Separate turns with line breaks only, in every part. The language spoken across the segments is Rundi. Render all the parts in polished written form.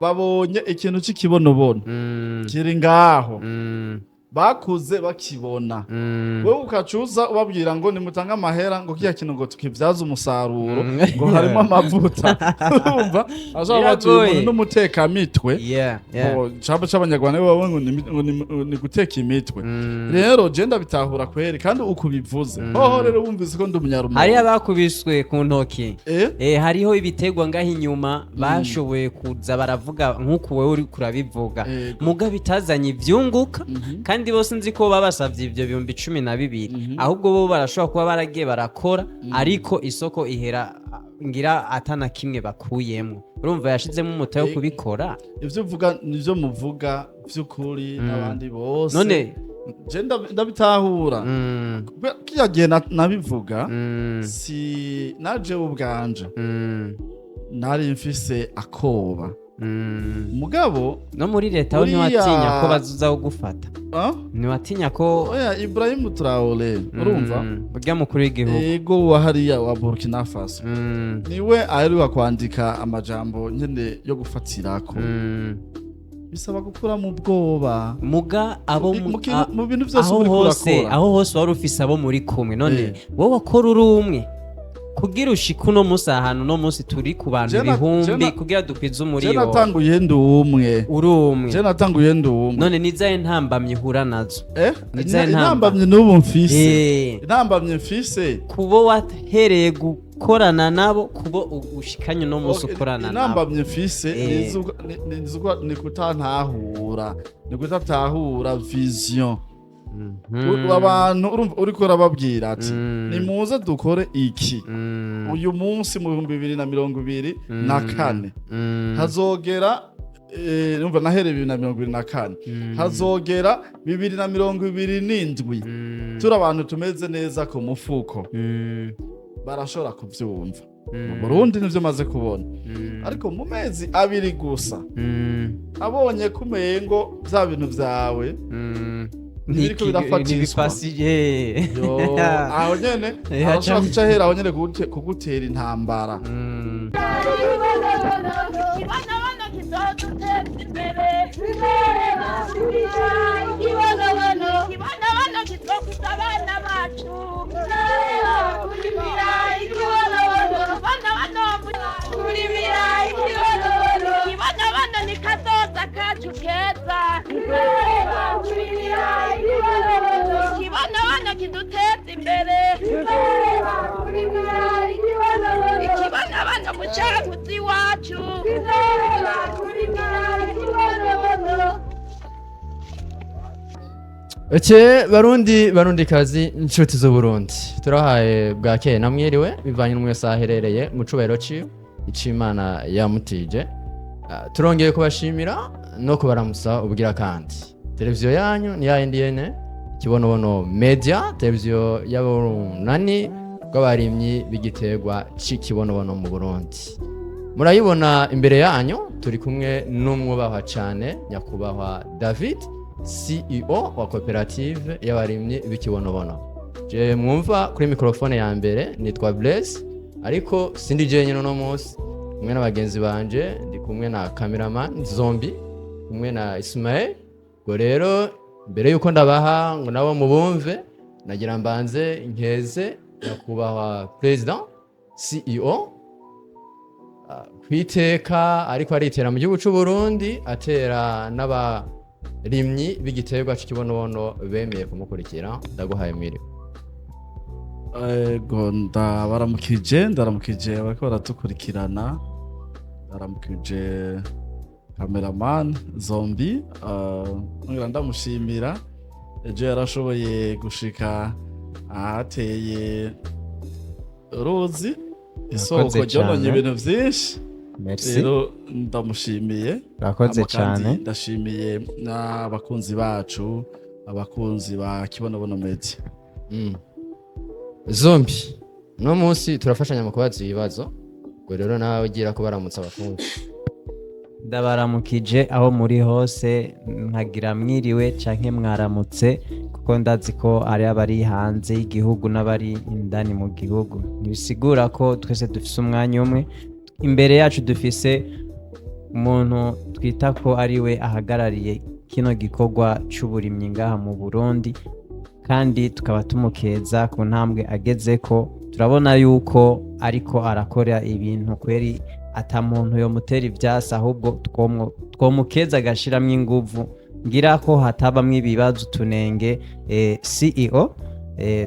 babonye ikintu c'ikibonobono kiri ngaho bakuze bakibona wewe ukacuza ubabwira ngo nimutanga amahera ngo kiya kintu ngo tukivyaza umusaruro ngo harimo amavuta urumva ashaka batuye n'umuteka mitwe cyaba c'abanyarwanda babo ngo ni guteka imitwe rero je ndabitahura kweri kandi ukubivuze hoho rero wumvise ko ndi umunyarumwe
hari abakubiswe ku ntoki hariho ibitegwa ngaho inyuma bashoboye kuza baravuga nk'uko wewe uri kurabivuga muga bitazanye ivyunguka kandi bose nzi ko babasavye ivyo 12,000 ahubwo bo barashobora kuba baragiye barakora ariko isoko ihera ngira atana kimwe bakuyemwo urumva yashizemo umuta yo kubikora
ivyo uvuga nivyo muvuga vy'ukuri n'abandi bose none je ndabitahura kiya gihe nabivuga si naje ubwanje nari mfise akoba mugabo
no muri leta ni watinya ko bazuza gufata ni watinya ko
oya Ibrahim Traoré urumva
burya mukuru w'igihugu
ego wa hariya wa Burkina Faso niwe aheruka kwandika amajambo nyene yo gufatirako bisaba gukura mu bwoba
muga abo
mu bintu byose uri kurakora
aho hose wari ufise abo muri kumwe none wowe wakora uri umwe kugira ushika uno musi ahantu no musi turi ku bantu ibihumbi kugira dukwize umuriyo
je natanguye ndi umwe
uri umwe
je natanguye ndi umwe
none nizaye ntambamye hura nazo
intambamye n'ubu mfise intambamye mfise
kubo wahereye gukorana nabo kubo ushikanye no musi ukorana nabo
intambamye mfise ni kutantahura ni kutatahura vision abantu uriko urababwira ati nimuze dukore iki uyu munsi mu 2024 hazogera numva nahere 2024 hazogera 2027 turi abantu tumeze neza ku mufuko barashobora kuvyumva mu Burundi nivyo maze kubona ariko mu mezi abiri gusa abonye kumengo vya bintu vyawe niriko birafatiswa aho nyene arashaka guca hera aho nyene kugutera intambara
Kibana kiduteza imbere ikibana bana mucaguzi wacu
barundi kazi inshuti z'u Burundi turahaye bwakeye namwiriwe bivanye n'umwese aherereye mu cubahiro icimana yamutije turongeye kubashimira no kubaramutsa ubwira kandi televiziyo yanyu ni ya NDN kibonobono media televiziyo y'abarunani bw'abarimyi b'igiterwa c'ikibonobono mu Burundi murayibona imbere yanyu turi kumwe n'umwubahwa cane nyakubahwa David CEO wa koperative y'abarimyi b'ikibonobono je mwumva kuri mikrofone ya mbere nitwa Blaise ariko sindi je nyine no munsi kumwe n'abagenzi banje ndi kumwe na cameraman Zombi kumwe na Ismael go rero mbere yuko ndabaha ngo nabo mubumve nagira mbanze inkeze nyakubahwa president CEO kwiteka ariko aritera mu gihugu cy'u Burundi atera n'abarimyi b'igiterwa cy'ikibonobono bemeye kumukurikira ndaguhaye mwiriwe
ego ndabaramukije bariko baratukurikirana ndaramukije cameraman Zombi ngira ndamushimira ejo yarashoboye gushika ahateye uruzi isoko ryononye ibintu vyinshi rero ndamushimiye
rakoze cyane
ndashimiye n'abakunzi bacu abakunzi ba Kibonobono Media
Zombi no munsi turafashanya mu kubaza ibibazo ngo rero nawe ugira ko baramutsa abakunzi
ndabaramukije aho muri hose nkagira mwiriwe canke mwaramutse kuko ndazi ko ari abari hanze y'igihugu n'abari indani mu gihugu nibisigura ko twese dufise umwanya umwe imbere yacu dufise umuntu twita ko ari we ahagarariye kino gikorwa c'uburimyi ngaha mu Burundi, kandi tukaba tumukeza ku ntambwe ageze ko. Turabona yuko ariko arakora ibintu kweri ata muntu yomutera ivyasi, ahubwo twomukeza agashiramwo inguvu, ngira ko hatabamwo ibibazo tunenge. CEO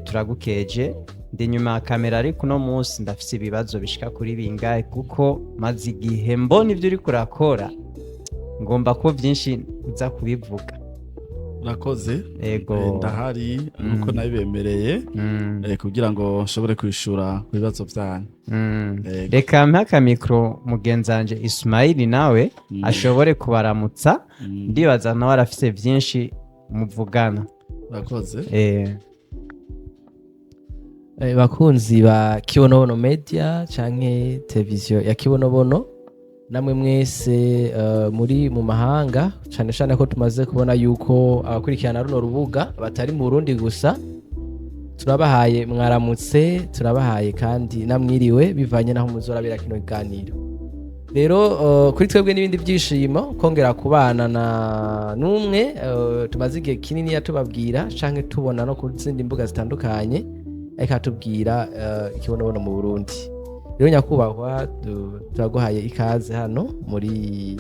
turagukeje, ndi nyuma ya kamera, ariko uno munsi ndafise ibibazo bishika kuri bingahe, kuko maze igihe mbona ivyo uriko urakora, ngomba ko vyinshi uza kubivuga.
Urakoze.
Ego.
Ndahari nuko nabibemereye kugira ngo nshobore kwishura ku bibazo vyanyu.
Reka mpe akamikro mugenzanje Ismail nawe ashobore kubaramutsa, ndibaza nawe arafise vyinshi muvugana.
Urakoze.
Bakunzi ba Kibonobono Media canke televiziyo ya Kibonobono, namwe mwese muri mu mahanga, cyane cyane ko tumaze kubona yuko abakurikirana runo rubuga batari mu Burundi gusa, turabahaye mwaramutse, turabahaye kandi namwiriwe bivanye naho muzorabira kino kiganiro. Rero kuri twebwe n'ibindi byishimo kongera kubana na numwe tumaze igihe kinini yatubabwira canke tubona no ku zindi mbuga zitandukanye, akatubwira Kibonobono mu Burundi. Rero nyakubahwa, turaguhaye ikaze hano muri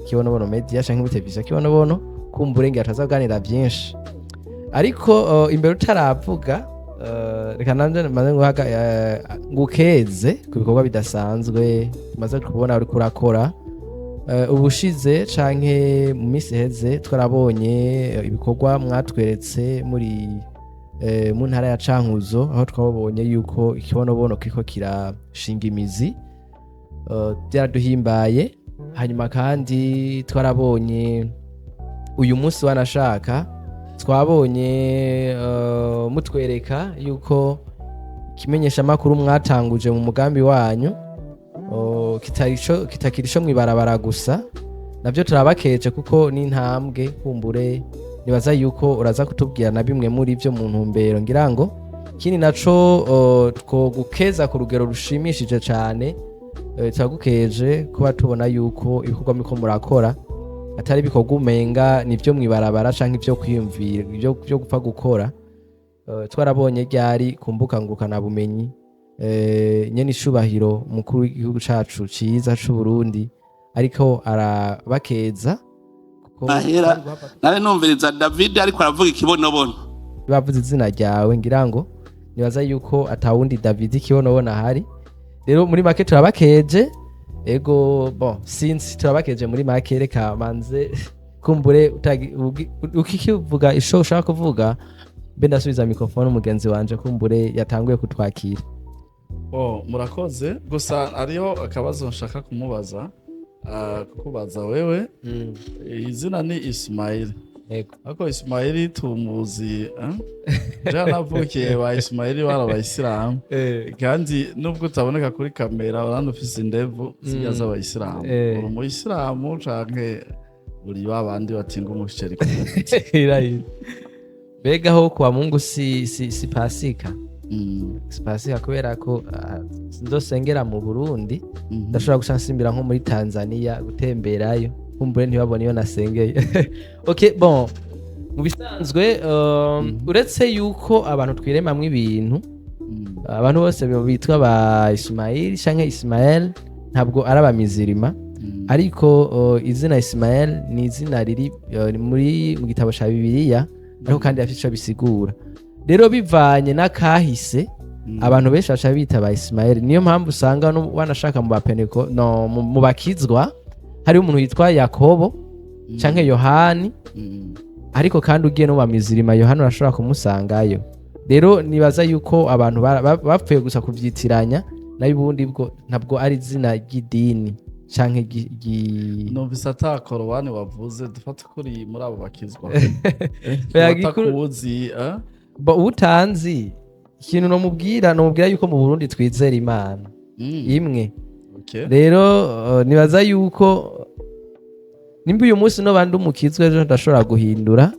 Kibonobono Media canke muri televiziyo Kibonobono, kumbure ngira tuzaganira byinshi, ariko imbere utaravuga reka nanje maze ngukeze ku bikorwa bidasanzwe tumaze kubona uri kurakora. Ubushize canke mu minsi heze twarabonye ibikorwa mwatweretse muri mu ntara ya Cankuzo, aho twabonye yuko Ikibonobono kiko kirashinga imizi, byaraduhimbaye. Hanyuma kandi twarabonye uyu munsi wanashaka twabonye mutwereka yuko kimenyesha makuru mwatanguje mu mugambi wanyu kitakirisho mwibarabara gusa, navyo turabakeje kuko ni ntambwe. Kumbure nibaza yuko uraza kutubwira na bimwe muri byo mu ntumbero, ngira ngo kini naco twogukeza ku rugero rushimishije cyane. Turagukeje kuba tubona yuko ibikorwa miko murakora atari bikorwa umenga nivyo mwibarabara canke ivyo kwiyumvira, ivyo gupfa gukora. Twarabonye ryari kumbuka ngurukana bumenyi nyene ishubahiro mukuru w'igihugu cacu ciza c'u Burundi ariko arabakeza
ahera. Nare numviriza David ariko aravuga Ikibonobono,
bavuze izina ryawe, ngira ngo nibaza yuko atawundi David Kibonobono ahari. Rero muri make turabakeje. Ego sinzi turabakeje muri make. Reka manze kumbure ukikivuga isho ushaka kuvuga, mbe ndasubiza mikrofone umugenzi wanje kumbure yatanguye kutwakira.
Murakoze. Gusa ariho akabazo nshaka kumubaza, kukubaza wewe. Izina ni Ismail. Ako Ismail tumuzi navukiye ba Ismail warabayisilamu, kandi nubwo utaboneka kuri kamera urana ufise indevu zijya z'abayisilamu. Uri umuyisilamu canke uri babandi batinga umusheri
kugira bega ho kwa Mungu si Pasika? Si Pasika kubera ko ndosengera mu Burundi, ndashobora gusansimbira nko muri Tanzania gutemberayo, kumbure ntibabone iyo nasengeye. Okay, mu bisanzwe uretse yuko abantu twiremamwe ibintu, abantu bose bitwa ba Ismail canke Ismael ntabwo arabamizirima, ariko izina Ismael ni izina riri mu gitabo ca Bibiliya, ariko kandi afite ico bisigura. Rero bivanye n'akahise abantu benshi baca bita ba Ismael. Niyo mpamvu usanga wanashaka mu bapeneko mu bakizwa hari umuntu yitwa Yakobo canke Yohani, ariko kandi ugiye no bamizirima Yohani urashobora kumusangayo. Rero nibaza yuko abantu bapfuye gusa kuvyitiranya, nayo ubundi bwo ntabwo ari izina ry'idini canke
numvise ata korowani wavuze, dufate kuri muri abo bakizwa. Batakuzi
utanzi ikintu nomubwira yuko mu Burundi twizera Imana imwe. Rero nibaza yuko nimba uyu munsi no bandi umukizwa ejo ndashobora guhindura,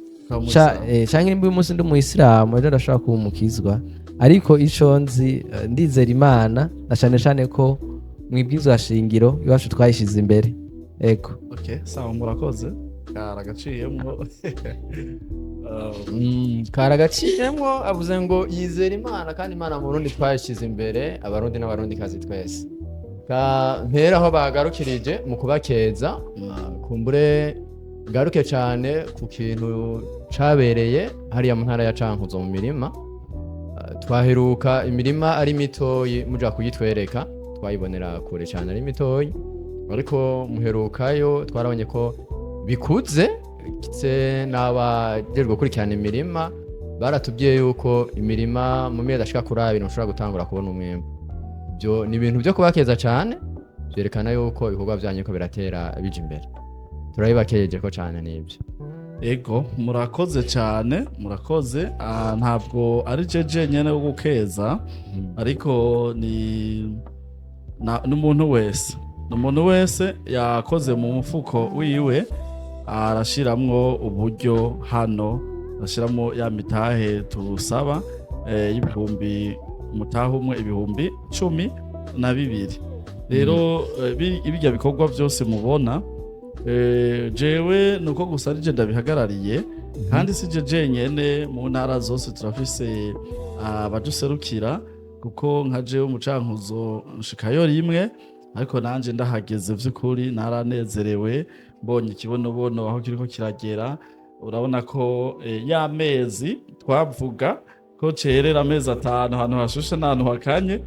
canke nimba uyu munsi ndi umuyisilamu ejo ndashobora kuba umukizwa, ariko ico nzi ndizera Imana, na cane cane ko mwibwizwa shingiro iwacu twayishize imbere. ego
okay sawa murakoze karagaciyemwo
karagaciyemwo avuze ngo yizera Imana kandi Imana mu Burundi twashize imbere abarundi n'abarundikazi twese mpera aho bagarukirije mu kubakeza kumbure garuke cyane ku kintu cabereye hariya mu ntara ya Cankuzo mu mirima twaheruka imirima ari mitoyi muja kuyitwereka twayibonera kure cyane ari mitoyi ariko muherukayo twarabonye ko bikuze kitse n'abajejwe gukurikirana imirima baratubwiye yuko imirima mu mezi ashika kuri 2 ushobora gutangura kubona umwembe byo ni ibintu byo kubakeza cyane byerekana yuko ibikorwa byanyu ko biratera bija imbere turabibakeje ko cyane nibyo
ego murakoze cyane murakoze ntabwo ari jeje nyene wo gukeza ariko ni n'umuntu wese yakoze mu mufuko wiwe arashiramwo uburyo hano arashiramwo ya mitahe tusaba y'ibihumbi mutahe umwe ibihumbi 12 rero ibijya bikorwa byose mubona jewe nuko gusa ari je ndabihagarariye kandi si je jenyene mu ntara zose turafise abaduserukira kuko nka jewe mu Cankuzo nshikayo rimwe ariko nanje ndahageze vy'ukuri naranezerewe mbonye ikibonobono aho kiriko kiragera urabona ko ya mezi twavuga ko cerera amezi 5 hano hashushe n'ahantu hakanye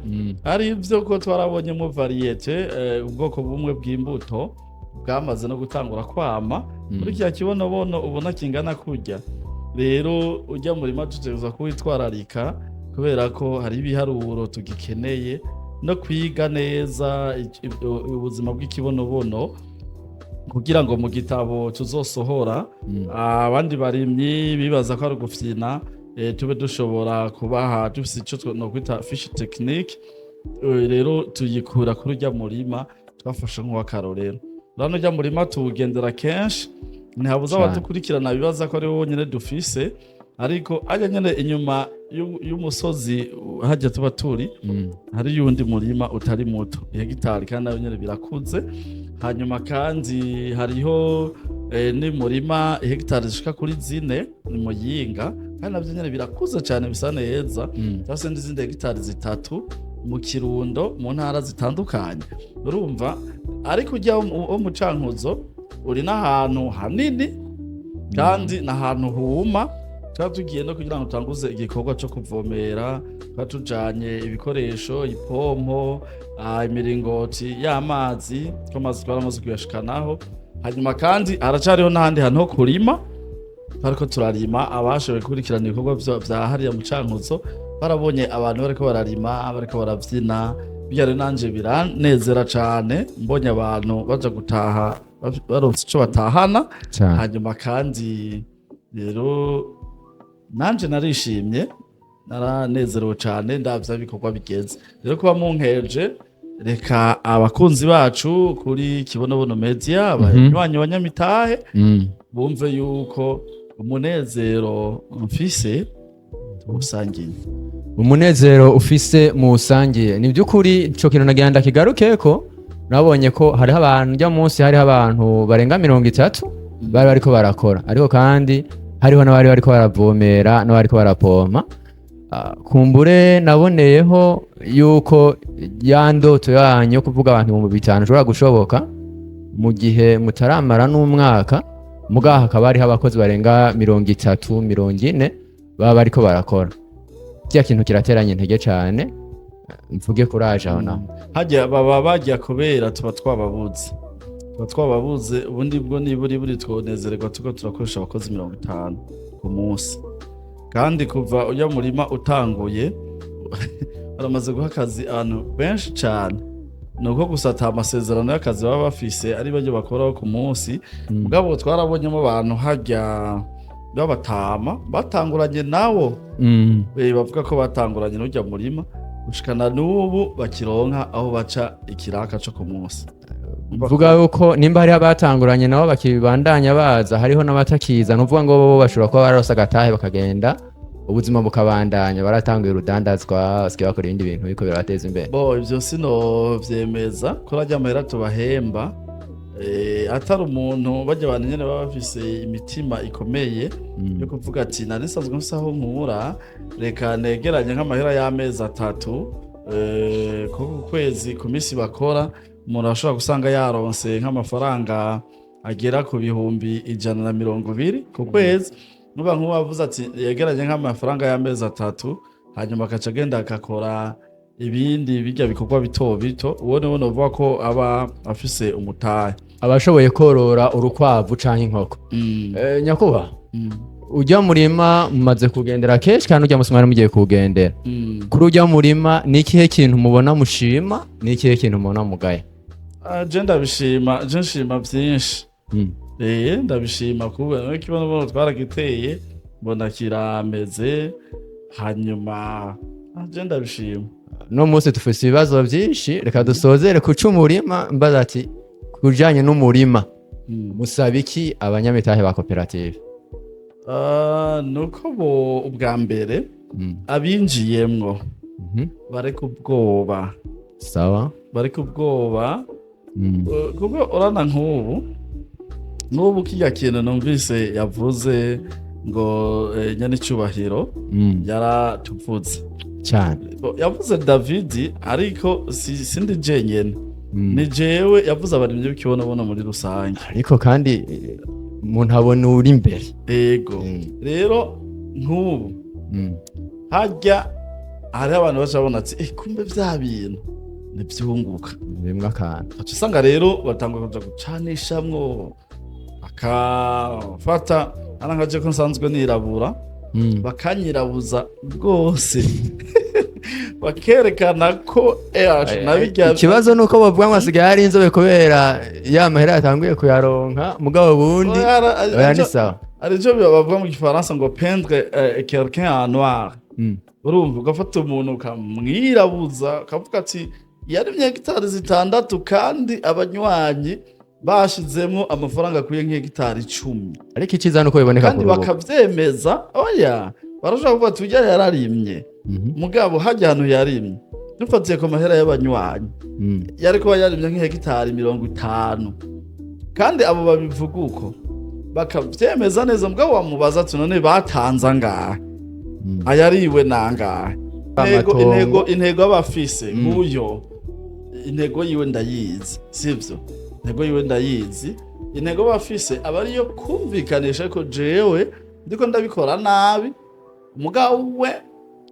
ari ivyo ko twarabonye mu variete ubwoko bumwe bw'imbuto bwamaze no gutangura kwama muri kya kibonobono ubona kingana kurya rero ujya murima tutegeza kuwitwararika kubera ko hari ibiharuro tugikeneye no kwiga neza ubuzima bw'ikibonobono kugira ngo mu gitabo tuzosohora abandi barimyi bibaza ko ari gufyina tube dushobora kubaha dufise ico no kwita fish technique rero tuyikura kuri urya murima twafashe nk'uwakarorero rano urya murima tuwugendera kenshi ntihabuze abadukurikirana bibaza ko ari wowe nyene dufise ariko ajya nyene inyuma y'umusozi hajya tuba turi hari yundi murima utari muto hegitari kandi nayo nyene birakuze hanyuma kandi hariho ni murima hegitari zishika kuri 4 ni Muyinga kandi navyo nyene birakuze cyane bisa neza cyase n'izindi hegitari 3 mu Kirundo mu ntara zitandukanye urumva ariko ujya wo mu Cankuzo uri n'ahantu hanini kandi n'ahantu huma tugiye no kugira ngo tutanguze igikorwa cyo kuvomera tujanye ibikoresho ipompo imiringoti y'amazi ko amazi twaramaze kuyashikanaho hanyuma kandi haracariho n'ahandi hantu ho kurima ariko turarima abashoboye gukurikirana ibikorwa vya hariya mu Cankuzo barabonye abantu bariko bararima bariko baravyina byari nanje biranezera cane mbonye abantu baja gutaha baronse ico batahana hanyuma kandi rero nanje narishimye naranezerewe cane ndavya bikorwa bigenze rero kuba munkeje reka abakunzi bacu kuri Kibonobono Media abanywanyi banyamitahe bumve yuko umunezero mfise usangiye
umunezero ufise mu usangiye ni byukuri ico kintu nagenda kigarukeko nabonye ko hariho abantu njya munsi hariho abantu barenga 30 bari bariko barakora ariko kandi hariho n'abari bariko baravomera n'abariko barapompa kumbure naboneyeho yuko ya ndoto yanyu kuvuga abantu mu 5 ushobora gushoboka mu gihe mutaramara n'umwaka mugaha hakaba hariho abakozi barenga 30 40 baba bariko barakora kya kintu kirateranye intege cyane mvuge kuraje aho naho
hajya baba bajya kubera tuba twababuze ubundi bwo niburi twonezererwa tuko turakoresha abakozi 50 ku munsi kandi kuva uya murima utanguye baramaze guha akazi abantu benshi cyane nuko gusata amasezerano y'akazi baba bafise ari bajye bakoraho ku munsi mugabo twarabonyemo abantu hajya babatama batanguranye nawo bavuga ko batanguranye n'ujya murima gushikana n'ubu bakironka aho baca ikiraka cyo ku munsi
mvuga yuko nimba hari abatanguranye nabo bakibandanya baza hariho n'abatakiza nuvuga ngo bo bashobora kuba barose agatahe bakagenda ubuzima bukabandanya baratanguye urudandazwa ski bakora ibindi bintu biko birabateza imbere
bo ivyo sino vyemeza ko rajya amahera tubahemba atari umuntu bajya abantu nyene baba bafise imitima ikomeye yo kuvuga ati nari nsanzwe nsaho nkura reka negeranye nk'amahera y'amezi 3 ku kwezi ku misi bakora umuntu ashobora gusanga yaronse nk'amafaranga agera ku bihumbi 120 ku kwezi nuba nk'uwavuze ati yegeranye nk'amafaranga y'amezi 3 hanyuma akaca agenda akakora ibindi bijya bikorwa bito bito ubone uvuga ko aba afise umutahe
abashoboye korora urukwavu canke inkoko nyakuba ujya murima mumaze kugendera kenshi kandi ujya musumari mugiye kugendera kuri ujya murima ni ikihe kintu mubona mushima ni ikihe kintu mubona mugaya
je nshima byinshi ndabishima kuba kibono twaragiteye mbona kirameze hanyuma je ndabishima
no munsi tufise ibibazo byinshi reka dusozere kuca umurima mbaza ati kujanye n'umurima musaba iki abanyamitahe ba koperative
nuko bo ubwa mbere abinjiyemwo bareka ubwoba
sawa
bareka ubwoba kuko urana nk'ubu kijya kintu numvise yavuze ngo nyane icubahiro yaratuvuze
cyane
yavuze David ariko sindi jenyene ni jewe yavuze abarimye b'ikibonobono muri rusange
ariko kandi umuntu abona uri imbere
yego rero nk'ubu hajya hari abantu bacabona ati kumbe vya bintu nivyunguka
bimwe akantu
usanga rero batangwa kuja gucanishamwo akafata arangaje ko nsanzwe nirabura bakanyirabuza rwose bakerekana ko
ikibazo nuko bavuga ngo asigaye ari inzobe kubera ya mahera yatanguye kuyaronka mugabo bundi ni sawa
arijo bavuga mu gifaransa ngo peindre quelqu'un en noir urumva ugafata umuntu ukamwirabuza ukavuga ati yarimye hegitari 6 kandi abanywanyi bashizemwo amafaranga akwiye nk'hegitari 10
ariko iciza nuko biboneka
kandi bakavyemeza oya barashaka kuvuga ati ujya yararimye mugabo hajya hano yarimye dufatiye ku mahera y'abanywanyi yari kuba yarimye nk'hegitari 50 kandi abo babivuga uko bakavyemeza neza mugabo wamubaza ati none batanze angahe ayariwe nangahe intego abafise nk'uyo intego yiwe ndayizi sivyo intego yiwe ndayizi intego bafise aba ariyo kumvikanisha ko jewe ndiko ndabikora nabi mugabo we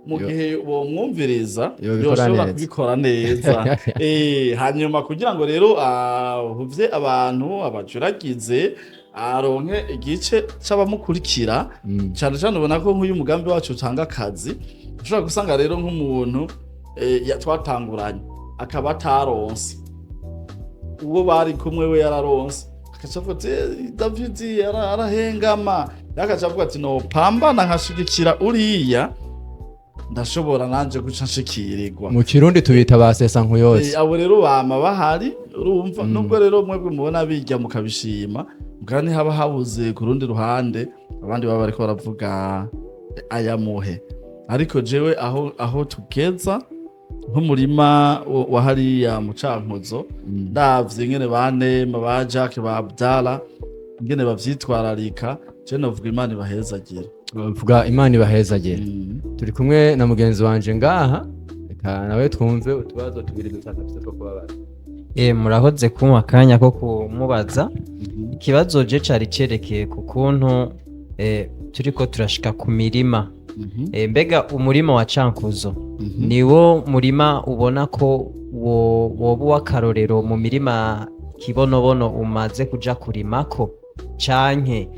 mu gihe uwo mwumviriza yoshobora kubikora neza hanyuma kugira ngo rero ahuvye abantu abajuragize aronke igice c'abamukurikira cyane cyane ubona ko nk'uyu mugambi wacu utanga akazi ushobora gusanga rero nk'umuntu twatanguranye akaba ataronse uwo bari kumwe we yararonse akacavuga ati David arahengama yakacavuga ati no pambana nkashigikira uriya ndashobora nanje guca nshikirirwa
mu kirundi tubita basesa nkuyose
abo rero bama bahari urumva nubwo rero mwebwe mubona bijya mukabishima mugani haba habuze ku rundi ruhande abandi baba bariko baravuga ayamuhe ariko jewe aho tugeza nk'umurima wa hariya mu Cankuzo ndavye ingene banema ba Jacques ba Abdala ingene bavyitwararika je novuga Imana ibahezagire
vuga Imana ibahezagire turi kumwe na mugenzi wanje ngaha reka nawe twumve utubazo tubiri dutandatu two kubabaza
murahoze kumpa akanya ko kumubaza ikibazo je cari cerekeye ku kuntu turiko turashika ku mirima mbega umurima wa Cankuzo niwo murima ubona ko woba w'akarorero mu mirima kibonobono umaze kuja kurimako canke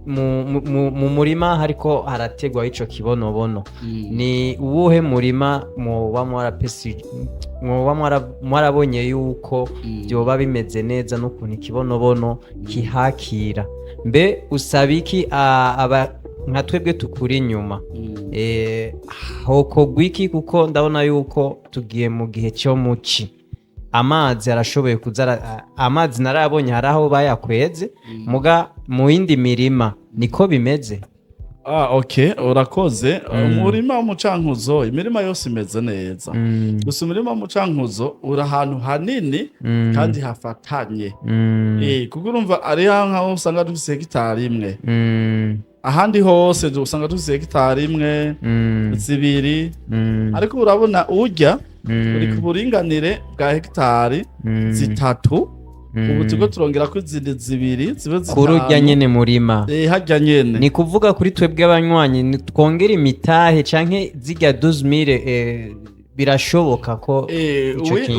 mu murima hariko harategwa ico kibonobono ni uwuhe murima mwoba mwarabonye yuko byoba bimeze neza n'ukuntu ikibonobono kihakira mbe usaba iki nka twebwe tukuri inyuma hokogwa iki kuko ndabona yuko tugiye mu gihe cyo muci amazi arashoboye kuza amazi narabonye hari aho bayakweze muga mu yindi mirima niko bimeze
Okay, urakoze. Umurima w'umucankuzo imirima yose imeze neza, gusa umurima w'umucankuzo uri ahantu hanini kandi hafatanye, kuko urumva ari nkaho usanga dufise hegitari imwe, ahandi hose usanga dufise hegitari imwe zibiri, ariko urabona urya uri ku buringanire bwa hegitari zitatu. Ubu turiko turongera ko izindi zibiri zibe zitanu
kuri urya nyene murima,
harya nyene
ni kuvuga kuri twebwe abanywanyi twongera imitahe canke zirya 12000 birashoboka ko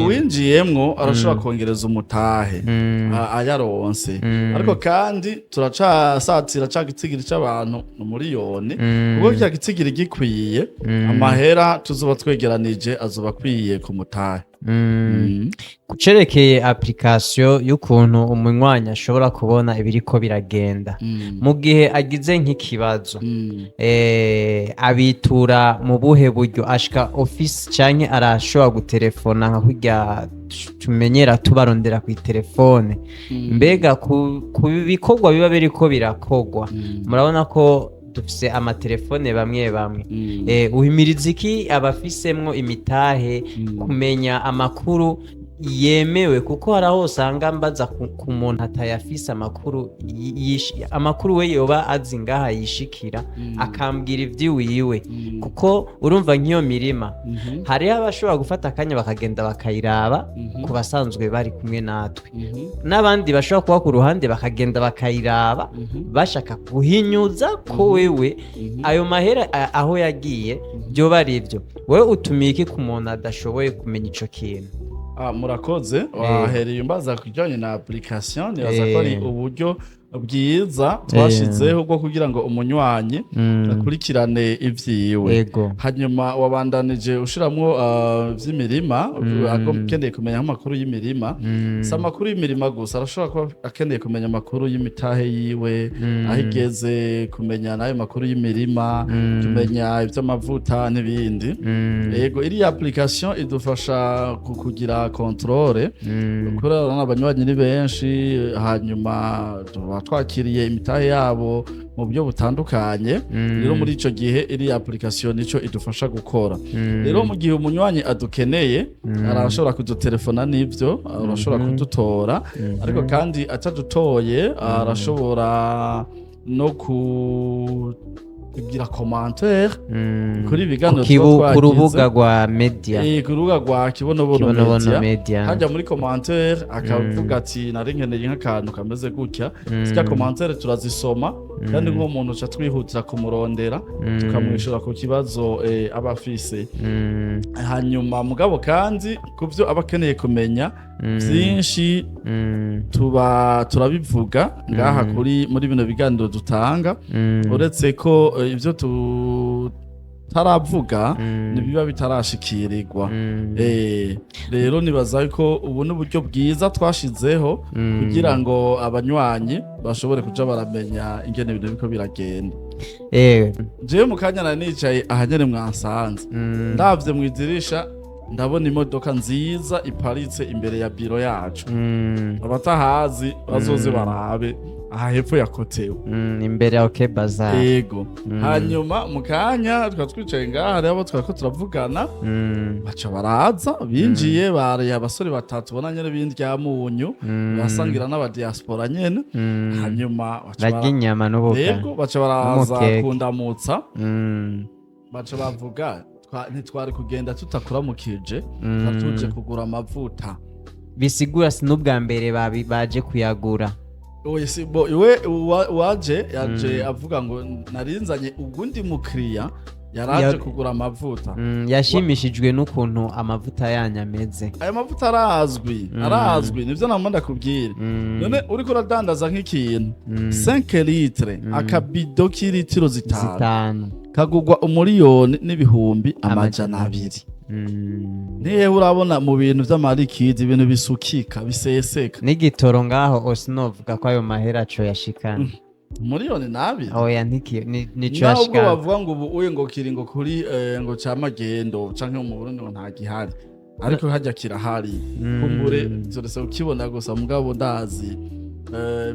uwinjiyemwo arashobora kongereza umutahe ayaronse, ariko kandi turacasatira ca gitigiri c'abantu umuriyoni, kuko kya gitigiri gikwiye amahera tuzoba twegeranije azoba akwiye ku mutahe.
Kucerekeye application y'ukuntu umunywanyi ashobora kubona ibiriko biragenda mu gihe agize nk'ikibazo, abitura mu buhe buryo? Ashika office canke arashobora gutelefona nka kurya tumenyera tubarondera ku telefone? Mbega ku bikorwa biba biriko birakogwa, murabona ko dufise amatelefone bamwe bamwe, uhimiriza iki abafisemwo imitahe kumenya amakuru yemewe? Kuko hari aho usanga mbaza ku muntu atayafise amakuru we yoba azi ngaha yishikira akambwira ivy'iwiwe, kuko urumva nk'iyo mirima hariho abashobora gufata akanya bakagenda bakayiraba ku basanzwe bari kumwe natwe, n'abandi bashobora kuba ku ruhande bakagenda bakayiraba bashaka guhinyuza ko wewe ayo mahera aho yagiye byoba ari ivyo. Wewe utumiye iki ku muntu adashoboye kumenya ico kintu?
Murakoze, wahereye umbaza kujyanye na application, nibaza ko ari uburyo bwiza twashizeho bwo kugira ngo umunywanyi akurikirane ivyiwe. Hanyuma wabandanije ushiramwo vy'imirima, akeneye kumenya amakuru y'imirima, si amakuru y'imirima gusa, arashobora kuba akeneye kumenya amakuru y'imitahe yiwe aho igeze, kumenya n'ayo makuru y'imirima, kumenya ivy'amavuta n'ibindi. Yego, iriya application idufasha kugira controle, kubera n'abanywanyi ni benshi, hanyuma twakiriye imitahe yabo mu buryo butandukanye. Rero muri ico gihe iri application nico idufasha gukora. Rero mu gihe umunywanyi adukeneye arashobora kudutelefona, n'ivyo arashobora kudutora, ariko kandi atadutoye arashobora no kugira commentaire kuri ibiganiro twagize
ku rubuga rwa media,
ku rubuga rwa Kibonobono media, hajya muri commentaire akavuga ati nari nkeneye nk'akantu kameze gutya, zya commentaire turazisoma, kandi nk'umuntu uca twihutira kumurondera tukamwishura ku kibazo aba afise. Hanyuma mugabo kandi kuvyo aba akeneye kumenya byinshi turabivuga ngaha muri bino biganiro dutanga, uretse ko ivyo taravuga nibiba bitarashikirirwa. Rero nibaza ko ubu n'uburyo bwiza twashizeho kugira ngo abanywanyi bashobore kuja baramenya ingene ibintu biko biragenda. Jewe mu kanya nari nicaye ahanyene mwansanze, ndavye mw'idirisha ndabona imodoka nziza iparitse imbere ya biro yacu. Abatahazi bazoze barabe aha hepfo ya Kotewe,
imbere ya OK Bazaar.
Yego. Hanyuma mu kanya twicaye ngaha, hariho abo twariko turavugana, baca baraza binjiye, bari abasore batatu bona nyene b'indyamunyu basangira n'abadiaspora nyene. Hanyuma
baginyama n'ubuga,
yego, baca baraza kundamutsa, baca bavuga ntitwari kugenda tutakuramukije, tuje kugura amavuta.
Bisigura si n'ubwa mbere baje kuyagura.
Iwe waje yaje avuga ngo narinzanye ugundi mukiriya yaraje kugura amavuta.
Yashimishijwe n'ukuntu amavuta yanyu ameze.
Aya mavuta arazwi nivyo namwe ndakubwira. None uriko uradandaza nk'ikintu 5 litre, akabido k'ilitiro zitanu kagugwa umuriyoni n'ibihumbi amajana 200. Nihe urabona mu bintu vy'amarikidi, ibintu bisukika biseseka,
n'igitoro ngaho osinovuga ko ayo mahera aco yashikana
umuriyoni nabi.
Oya nico yashikana.
Nubwo bavuga ngo ubu ngo kiri ngo kuri ngo ca magendo canke mu Burundi ngo nta gihari, ariko hajya kirahari. Kumbure zose ukibona gusa, mugabo ndazi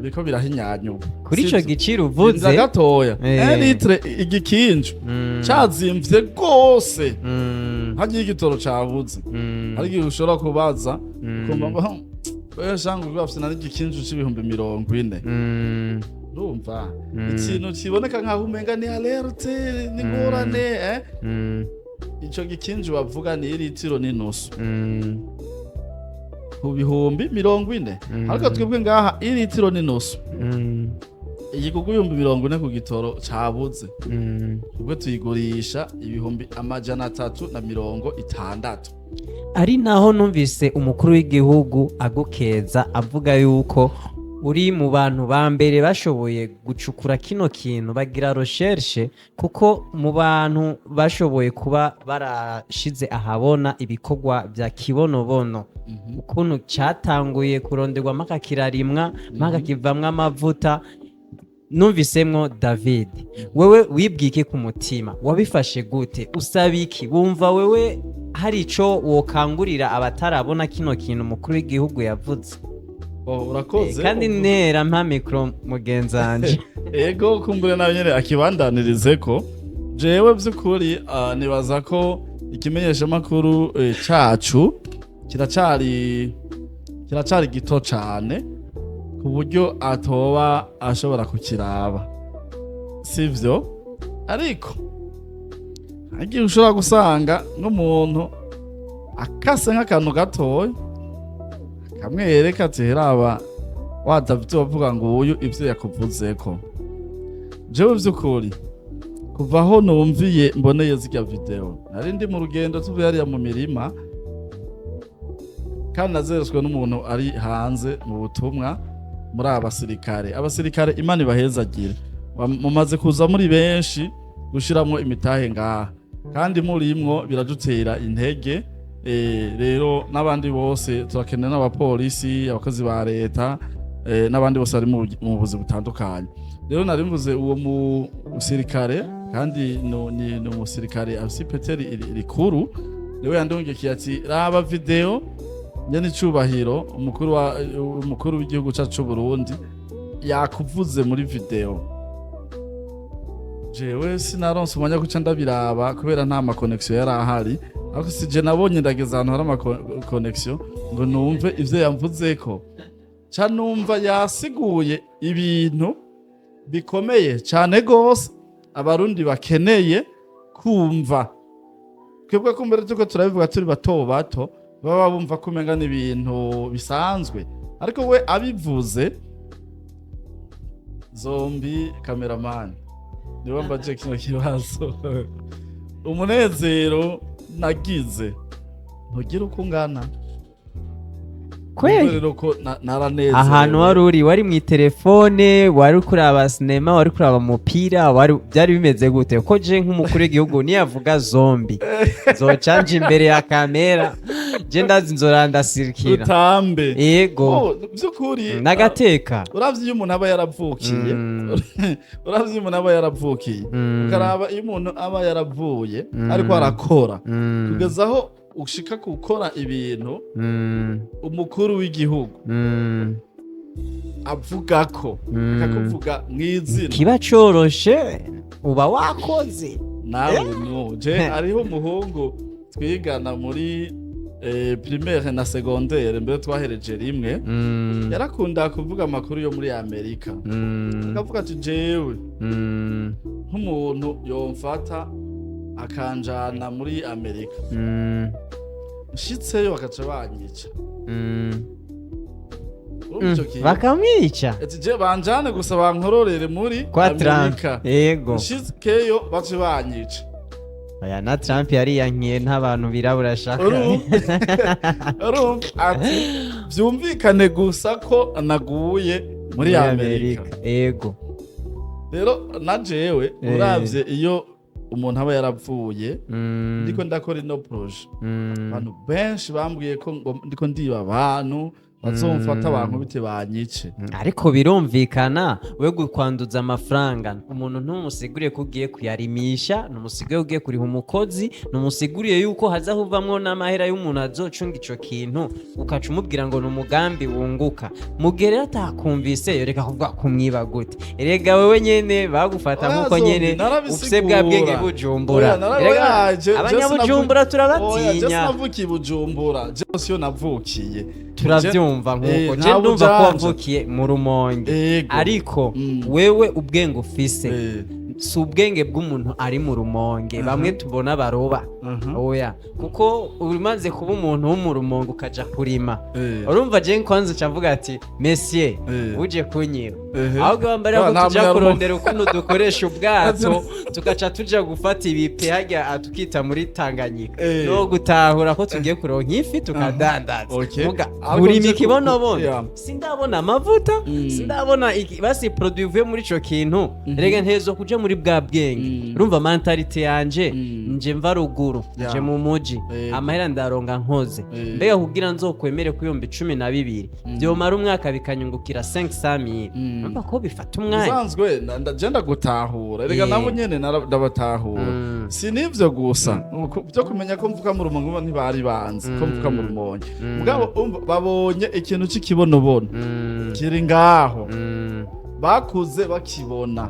biko birahinyanyuka
kuri ico giciro uvuze
gatoya litre igikinju cazimvye gose hagiye igitoro cabuze hari igihe ushobora kubaza ukumva ngo shanga bafite n'igikinju c'ibihumbi 40 urumva ikintu kiboneka nkaho umenga ni alerte ni ngorane ico gikinju bavuga ni litiro n'inusu ku bihumbi 40 ariko twebwe ngaha litiro n'inusu igikugu 40 ku gitoro cabuze ubwo tuyigurisha ibihumbi 360
ari naho numvise umukuru w'igihugu agukeza avuga yuko uri mu bantu ba mbere bashoboye gucukura kino kintu bagira recherche kuko mu bantu bashoboye kuba barashize ahabona ibikorwa bya kibonobono ukuntu cyatanguye kuronderwa maka kirarimwa maka kivamwa amavuta numvisemwo David wewe wibwike ku mutima wabifashe gute usabiki wumva wewe hari ico wokangurira abatarabona kino kintu mukuru w'igihugu yavuze
urakoze
kandi nera mpa micro mugenzanje
ego kumbure nawe nyene akibandanirize ko jewe by'ukuri nibaza ko ikimenyesha makuru cacu kiracari gito cane ku buryo atoba ashobora kukiraba sivyo ariko agiye ushobora gusanga n'umuntu akase nk'akantu gatoya kamwereka ati heraba wadavye bavuga ngo uyu ivyo yakuvuzeko jewe vy'ukuri kuva aho numviye mboneye zirya video nari ndi mu rugendo tuvuye hariya mu mirima kandi nazeretswe n'umuntu ari hanze mu butumwa muri abasirikare Imana ibahezagire mumaze kuza muri benshi gushiramwo imitahe ngaha kandi murimwo biradutera intege rero n'abandi bose turakenera n'abapolisi abakozi ba leta n'abandi bose bari mu buzi butandukanye rero nari mvuze uwo musirikare kandi ni umusirikare afise peteri rikuru niwe yandungikiye ati raba video nyene icubahiro umukuru w'igihugu cacu c'u Burundi yakuvuze muri video jewe sinaronse umwanya guca ndabiraba kubera nta ma connection yari ahari ariko sije nabonye ndageza ahantu hari ama connection ngo numve ivyo yamvuzeko ca numva yasiguye ibintu bikomeye cane gose abarundi bakeneye kumva twebwe kumbere tuko turabivuga turi bato baba bumva kumenga n'ibintu bisanzwe ariko we abivuze zombi cameraman niwe mbaje kino kibazo umunezero nagize ntugira uko ungana
kweli
ko naranezero
ahantu wari mu telefone wari kuraba sinema wari kuraba umupira byari bimeze gute ko je nk'umukuru w'igihugu niyavuga zombi zocanje imbere ya kamera je ndazi nzorandasirikira
utambe
yego
byukuri
nagateka
uravye iyo umuntu aba yaravukiye ukaraba iyo umuntu aba yaravuye ariko arakora kugezaho ushika gukora ibintu umukuru w'igihugu avuga ko akakuvuga mw'izina
kiba coroshe uba wakoze
nawe nuje ariho umuhungu twigana muri primaire na secondaire mbere twahereje rimwe yarakunda kuvuga amakuru yo muri Amerika akavuga ati jewe nk'umuntu yomfata akanjana muri Amerika nshitseyo bakaca banyica
bakamwica
ati je banjane gusa bankororere muri Amerika
yego
nshitseyo baca banyica
aya na Trump yari yankiye ntabantu birabura shaka
ati byumvikane gusa ko naguye muri Amerika
yego
rero na jewe uravye iyo umuntu aba yaravuye ndiko ndakora ino projet abantu benshi bambwiye ko ndiko ndiba abantu bazomfata abantu bite banyice
ariko birumvikana we gukwanduza amafaranga umuntu ntumusiguriye ko ugiye kuyarimisha, ntumusiguriye ugiye kuriha umukozi, ntumusiguriye yuko hazahuvamwo n'amahera y'umuntu azocunga ico kintu ukaca umubwira ngo ni umugambi wunguka. Mu gihe rero atakumvise yoreka kuvuga kumwiba gute, erega wewe nyene bagufata nkuko nyene ufise bwa bwenge Bujumbura. Abanyabujumbura turabatinya.
Navukiye Bujumbura, je siyo navukiye.
Turavyumva nkuko je ndumva ko wavukiye mu Rumonge, ariko wewe ubwenge ufise si ubwenge bw'umuntu ari mu Rumonge bamwe tubona baroba. Oya, kuko umaze kuba umuntu wo mu Rumonge ukaja kurima, urumva je kwanza cavuga ati Monsieur uje kunyiba, ahubwo bambara ko tuja kurondera ukuntu dukoresha ubwato tugaca tuja gufata ibipe hajya atukita muri Tanganyika no gutahura ko tugiye kuronka ifi tukadandaza. Kurima ikibonobono sindabona amavuta, sindabona basi produit vuye muri ico kintu, rega ntezo kuja muri bwa bwenge. Urumva mentalite yanje nje mva ruguru, nje mu muji, amahera ndaronga nkoze, mbega kugira nzokwemere kuyomba 12 byomara umwaka bikanyungukira 500,000. Urumva ko bifata umwanya.
Usanzwe ndagenda gutahura, rega nabo nyene ndabatahura. Si nivyo gusa byo kumenya ko mvuka mu Rumonge ntibari banzi ko mvuka mu Rumonge, mugabo babonye ikintu cy'ikibonobono kiri ngaho, bakuze bakibona.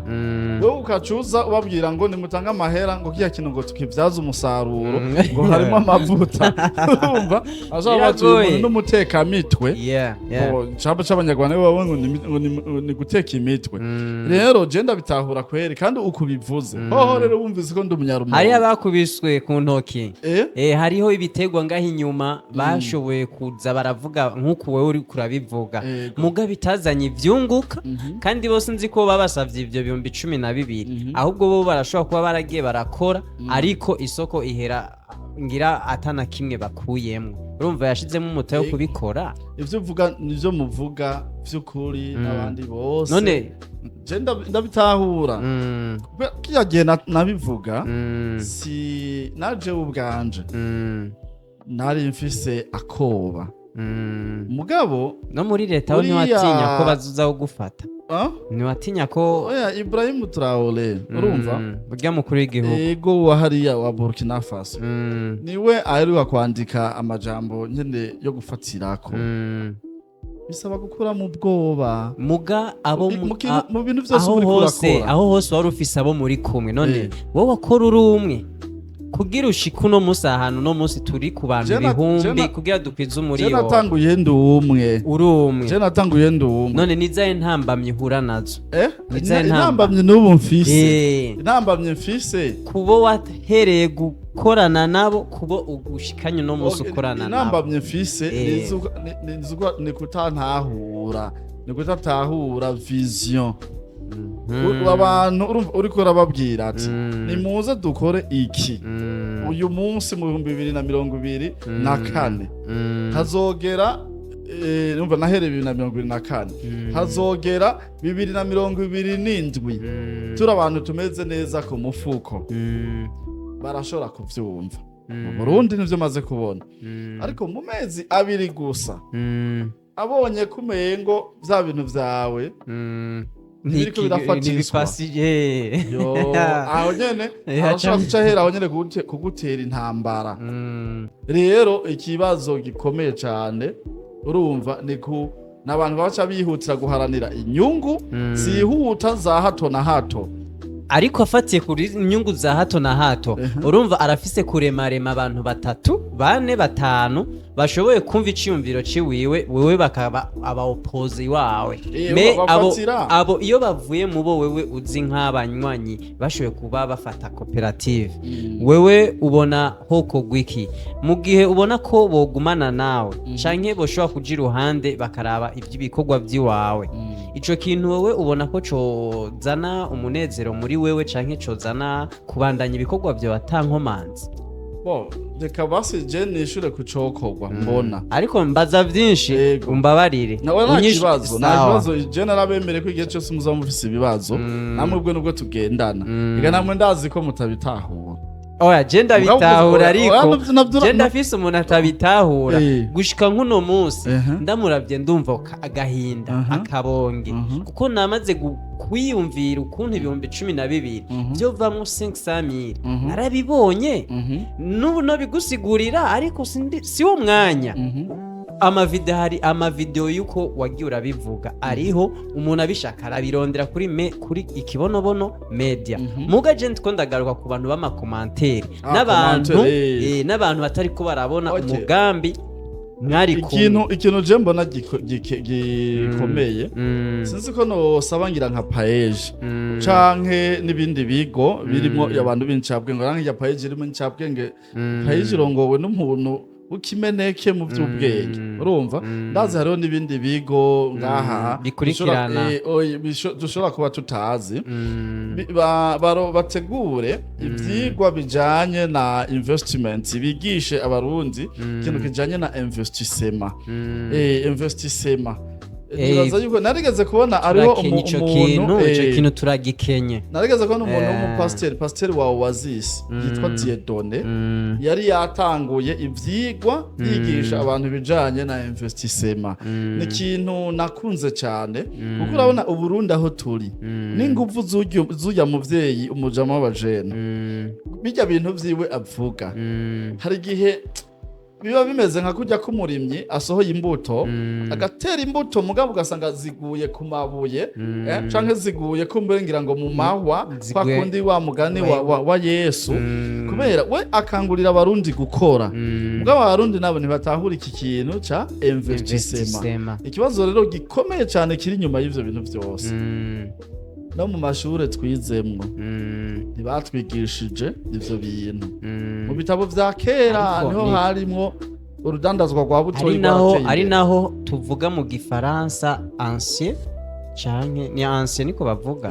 Wewe ukacuza ubabwira ngo nimutanga amahera ngo kiya kintu ngo tukivyaza umusaruro ngo harimo amavuta. Urumva ashaka batuye n'umuteka mitwe. Chaba c'abanyarwanda babo ngo ni guteka imitwe. Rero je ndabitahura kweri kandi ukubivuze hoho rero wumvise ko ndi umunyarumonge.
Hari abakubiswe ku ntoki, hariho ibitegwa ngaho inyuma bashoboye kuza baravuga nkuko wewe uri kurabivuga, muga bitazanye ivyunguka kandi bose nzi ko babasavye ivyo 12,000, ahubwo bo barashobora kuba baragiye barakora ariko isoko ihera ngira atana kimwe bakuyemwe. Urumva yashizemo umuta yo kubikora.
Ivyo uvuga nivyo muvuga vy'ukuri n'abandi bose. None je ndabitahura kiya gihe nabivuga si naje ubwanje nari mfise akoba. Mugabo
no muri leta ntiwatinya ko bazuza gufata, ntiwatinya ko
Ibrahim Traoré urumva
burya mukuru w'igihugu
ego wa hariya wa Burkina Faso niwe aheruka kwandika amajambo nyene yo gufatirako. Bisaba gukura mu bwoba
muga abo
mu bintu vyose uri kurakora,
aho hose wari ufise abo muri kumwe. None wowe wakora uri umwe kugira ushika uno musi ahantu no musi turi ku bantu ibihumbi kugira dukwiza umuriyo.
Je natanguye ndi umwe.
Uri umwe.
Je natanguye ndi umwe.
None nizaye ntambamye ihura nazo.
Intambamye n'ubu mfise. Intambamye mfise
kubo wahereye gukorana nabo, kubo ugushikanye no musi ukorana nabo.
Intambamye mfise ni kutantahura, ni kutatahura vision. Abantu uriko urababwira ati nimuze dukore iki uyu munsi mu 2024 hazogera numva nahere 2024 hazogera 2027 turi abantu tumeze neza ku mufuko. Barashobora kuvyumva mu Burundi nivyo maze kubona, ariko mu mezi abiri gusa abonye kumengo vya bintu vyawe ntiriko birafatiswa aho nyene arashobora guca hera aho nyene kugutera intambara. Rero ikibazo gikomeye cane urumva ni n'abantu baca bihutira guharanira inyungu zihuta za hato na hato,
ariko afatiye kuri inyungu za hato na hato urumva arafise kuremarema abantu 3, 4, 5 bashoboye kumva iciyumviro ciwiwe, wewe bakaba aba opposé wawe. Abo iyo bavuye mubo wewe uzi nk'abanywanyi bashoboye kuba bafata koperative, wewe ubona hoko gwiki mu gihe ubona ko bogumana nawe canke boshobora kuja iruhande bakaraba ivy'ibikorwa vyiwawe. Ico kintu wewe ubona ko cozana umunezero muri wewe canke cozana kubandanya ibikorwa vyo batankomanzi?
Reka basi je nishure kucokorwa mbona,
ariko mbaza vyinshi umbabarire.
Nta kibazo je narabemere ko igihe cyose muza mufise ibibazo namwe ubwo nubwo tugendana, ega namwe ndazi ko mutabitahura.
Oya jenda bitahura, ariko jenda fise umuntu atabitahura gushika nkuno munsi ndamuravye ndumva agahinda akabonge, kuko namaze kwiyumvira ukuntu ibihumbi 12 vyovamwo 500,000 narabibonye n'ubu no bigusigurira ariko si wo mwanya. Hari amavideo yuko wagiye urabivuga ariho umuntu abishaka arabirondera kuri ikibonobono media. Muga je ndiko ndagaruka ku bantu b'amakomanteri n'abantu batari ko barabona umugambi mwari
ikintu je mbona gikomeye sinzi ko nosaba ngira nka paeje canke n'ibindi bigo birimo abantu b'incabwenge ranke ya paeje irimo incabwenge paeje irongowe n'umuntu ukimeneke mu by'ubwenge urumva ndazi hariho n'ibindi bigo ngaha
bikurikirana
dushobora kuba tutazi bategure ivyigwa bijanye na investment bigishe abarundi ikintu kijanye na investissement nibaza yuko narigeze kubona ariho umuntu
ico kintu turagikenye
narigeze kubona umuntu w'umupasiteri wa Oasis yitwa Diedone yari yatanguye ivyigwa yigisha abantu bijanye na investissement ni ikintu nakunze cyane kuko urabona Uburundi aho turi n'inguvu z'ujya muvyeyi umujama w'abajene bijya bintu vyiwe avuga hari gihe biba bimeze nka kujya k'umurimyi asohoye imbuto agatera imbuto mugabo ugasanga ziguye ku mabuye canke ziguye kumbengira ngo mu mahwa kwa kundi wa mugani wa Yesu kubera we akangurira abarundi gukora mugabo abarundi nabo ntibatahura iki kintu ca investissement. Ikibazo rero gikomeye cyane kiri nyuma y'ivyo bintu byose no mu mashure twizemwo ntibatwigishije ivyo bintu mu bitabo vya kera niho harimwo urudandazwa rwa butoyi
ari naho tuvuga mu gifaransa ancien canke ni ancien niko bavuga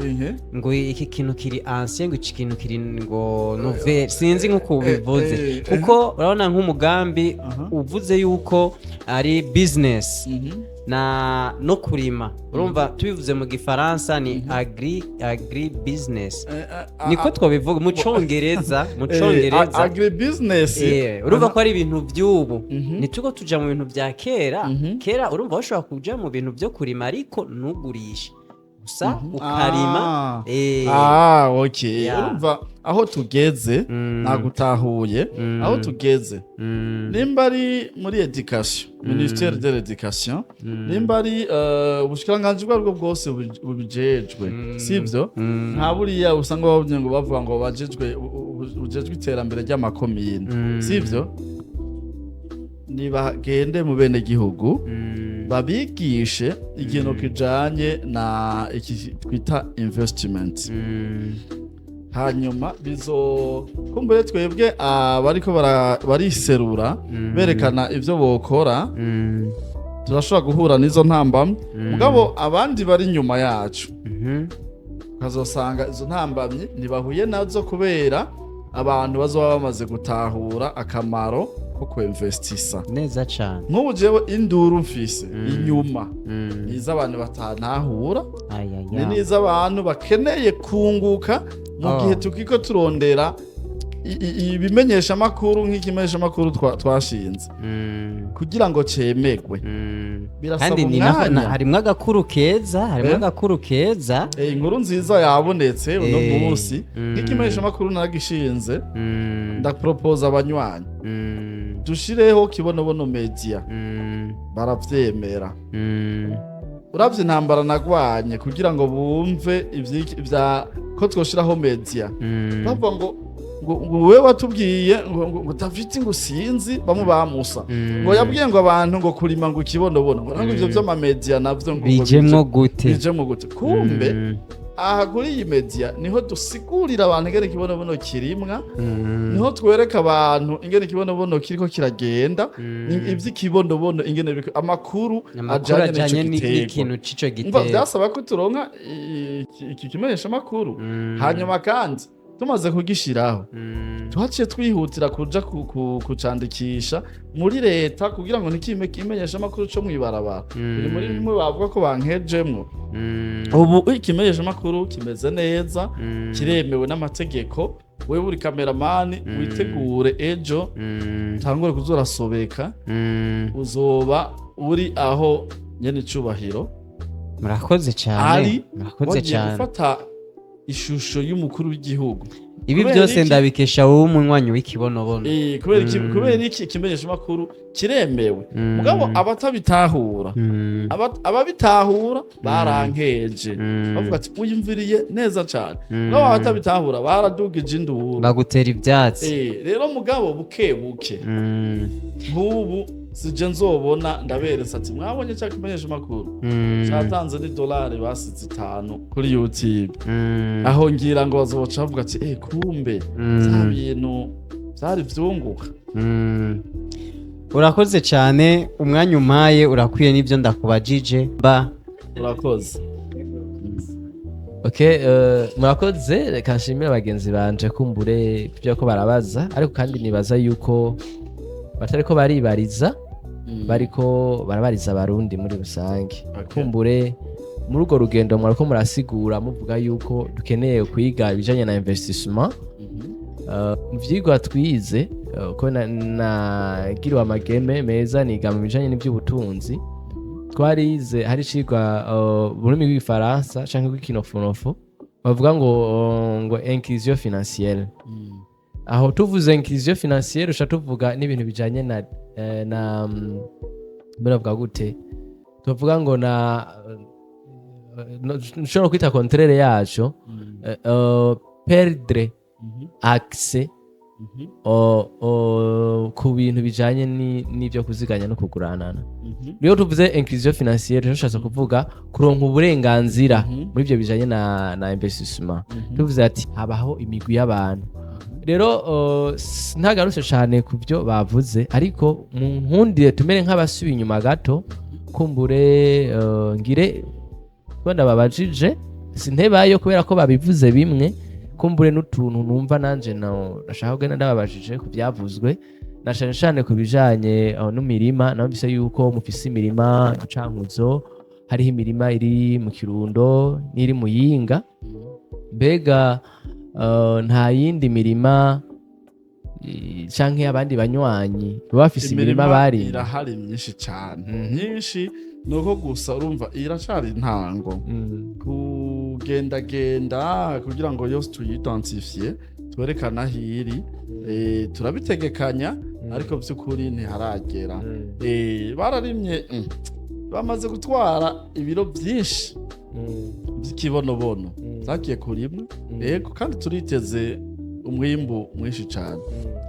ngo iki kintu kiri ancien ngo iki kintu kiri ngo nouvelle sinzi nkuko bivuze kuko urabona nk'umugambi uvuze yuko ari business no kurima urumva tubivuze mu gifaransa ni agri business niko twabivuga mu congereza
agri business
urumva ko ari ibintu by'ubu nituko tuja mu bintu bya kera urumva washobora kuja mu bintu byo kurima ariko nugurisha gusa ukarima
okay urumva aho tugeze nagutahuye aho tugeze nimba ari muri education ministère de l'éducation nimba ari ubushikiranganje bwo bwose bubijejwe sivyo nta buriya usanga bavuze ngo bavuga ngo bujejwe iterambere ry'amakomine sivyo nibagende mu bene gihugu babigishe ikintu kijanye na iki twita investment hanyuma kumbere twebwe bariko bariserura berekana ivyo bokora turashobora guhura n'izo ntambamye mugabo abandi bari nyuma yacu ukazosanga izo ntambamye ntibahuye nazo kubera abantu bazoba bamaze gutahura akamaro ko kwinvestisa
neza cyane
nk'ubu jewe induru mfise inyuma niza abantu batantahura niza abantu bakeneye kunguka mu gihe tukiko turondera ibimenyesha makuru nk'ikimenyesha makuru twashinze kugira ngo cemegwe birasaba umwanya
harimwo agakuru keza
inkuru nziza yabonetse uno munsi nk'ikimenyesha makuru naragishinze ndapropose abanywanyi dushireho kibonobono media baravyemera uravye intambara nagwanye kugira ngo bumve ivya ko twoshiraho media bavuga ngo wewe watubwiye ngo David ngo sinzi bamwe bamusa ngo yabwiye ngo abantu ngo kurima ngo kibonobono ngo ivyo vy'ama media navyo ngo
bijemwo gute
kumbe aha kuri iyi media niho dusigurira abantu ingene kibonobono kirimwa niho twereka abantu ingene kibonobono kiriko kiragenda ivy'ikibonobono ingene amakuru ajanye
n'ikintu cico giteye
byasaba ko turonka iki kimenyesha makuru hanyuma kandi tumaze kugishiraho tuhaciye twihutira kuja kucandikisha muri leta kugira ngo nikime kimenyesha makuru cyo mwibarabara biri muri bimwe bavuga ko bankejemwo ubu ikimenyesha makuru kimeze neza kiremewe n'amategeko wewe uri cameraman witegure ejo tangure kuzurasobeka uzoba uri aho nyene cubahiro
murakoze cyane
ari
murakoze
wagiye
cyane
gufata ishusho y'umukuru w'igihugu
ibi
Kubera
byose
iki?
ndabikesha wowe umunywanyi w'ikibonobono
kubera iki ikimenyesha makuru kiremewe mugabo abatabitahura ababitahura barankeje bavuga ati uyumviriye neza cyane mugabo abatabitahura baradugije induru
bagutera ibyatsi
rero mugabo buke nk'ubu sije nzobona ndaberetse ati mwabonye cya kimenyesha makuru cyatanze $5 basize 5 kuri YouTube aho ngira ngo bazoca bavuga ati kumbe bya bintu byari vyunguka
urakoze cyane umwanya umpaye urakwiye n'ibyo ndakubajije
urakoze
murakoze reka nshimire bagenzi banje kumbure ibyo ko barabaza ariko kandi nibaza yuko batari ko baribariza bariko barabariza abarundi muri rusange kumbure muri urwo rugendo mwariko murasigura muvuga yuko dukeneye kwiga ibijanye na investissement mu vyigwa twize ko nagiriwe amageme meza niga mu bijanye n'ivy'ubutunzi twarize hari icigwa ururimi rw'igifaransa canke rw'ikinofunofu bavuga ngo inclusion financière aho tuvuze inclusion financière usha tuvuga n'ibintu bijanye na biravuga gute tuvuga ngo nshobora kwita contraire yaco perdre accès ku bintu bijanye n'ivyo kuziganya no kuguranana rero tuvuze inclusion financière nshatse kuvuga kuronka uburenganzira muri ivyo bijanye na investissement tuvuze ati habaho imigwi y'abantu rero ntagarutse cyane ku byo bavuze ariko mu nkundire tumere nk'abasubiye inyuma gato kumbure ngire wenda babajije sintebayo kubera ko babivuze bimwe kumbure n'utuntu numva nanje nashaka kugenda ndababajije ku byavuzwe na cyane cyane ku bijanye n'imirima nabise yuko mufise imirima Cankuzo hariho imirima iri mu Kirundo n'iri mu Yinga mbega nta yindi mirima canke abandi banywanyi bafise imirima bari
irahari myinshi cyane myinshi nuko gusa urumva iracari intango kugendagenda kugira ngo yose tuyidentifie twerekana hiri turabitegekanya ariko by'ukuri ntiharagera bararimye bamaze gutwara ibiro byinshi by'ikibonobono zagiye kurimwe yego kandi turiteze umwimbu mwinshi cyane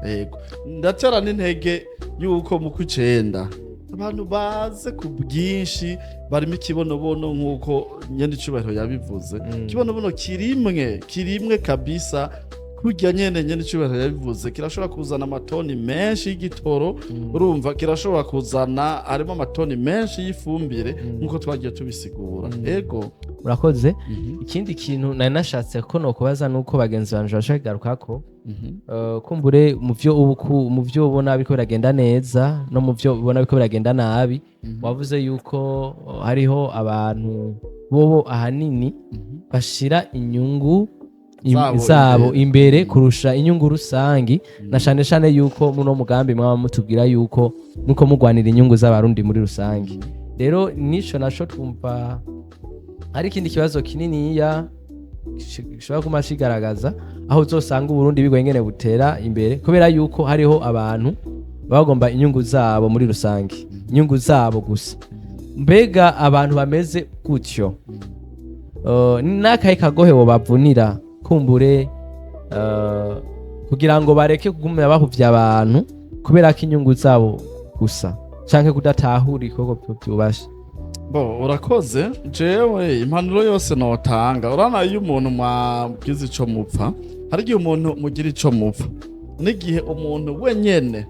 yego ndatera n'intege yuko mu kw'icenda abantu baze ku bwinshi barimo ikibonobono nk'uko nyene icubahiro yabivuze ikibonobono kirimwe kabisa kurya nyene icubahiro yabivuze kirashobora kuzana amatoni menshi y'igitoro urumva kirashobora kuzana harimo amatoni menshi y'ifumbire nk'uko twagiye tubisigura ego
urakoze ikindi kintu nari nashatse ko nokubaza nuko bagenzi banje bashaka kugarukako kumbure mu vyo ubona biriko biragenda neza no mu vyo ubona biriko biragenda nabi wavuze yuko hariho abantu bobo ahanini bashira inyungu zabo imbere kurusha inyungu rusangi na cane cane yuko muno mugambi mwaba mutubwira yuko muko mugwanira inyungu z'abarundi muri rusangi rero nico naco twumva hari ikindi kibazo kininiya gishobora kuma kigaragaza aho uzosanga Uburundi bigwengene butera imbere kubera yuko hariho abantu bagomba inyungu zabo muri rusangi inyungu zabo gusa mbega abantu bameze gutyo n'akahe kagohe bavunira kumbure kugira ngo bareke kugumya bahuvya abantu kubera ko inyungu zabo gusa canke kudatahura ikorwa byubashe
urakoze jewe impanuro yose notanga urana iyo umuntu mwabwize ico mupfa hari igihe umuntu mugira ico mupfa n'igihe umuntu wenyene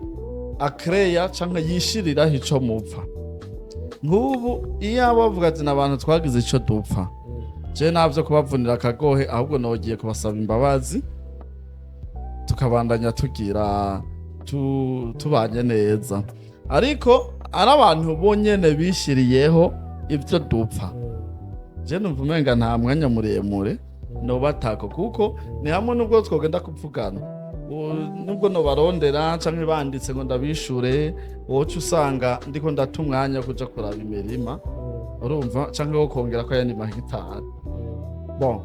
akreya canke yishiriraho ico mupfa nk'ubu iyo bavuga ati n'abantu twagize ico dupfa je navyo kubavunira akagohe ahubwo nogiye kubasaba imbabazi tukabandanya tugira tubanye neza ariko ari abantu bonyene bishiriyeho ibyo dupfa je numva umenga nta mwanya muremure nobatako kuko ni hamwe nubwo twogenda kuvugana nubwo nobarondera canke banditse ngo ndabishure woca usanga ndiko ndata umwanya kuja kuraba imirima urumva canke wo kongera ko ayandi mahegitari. Bon,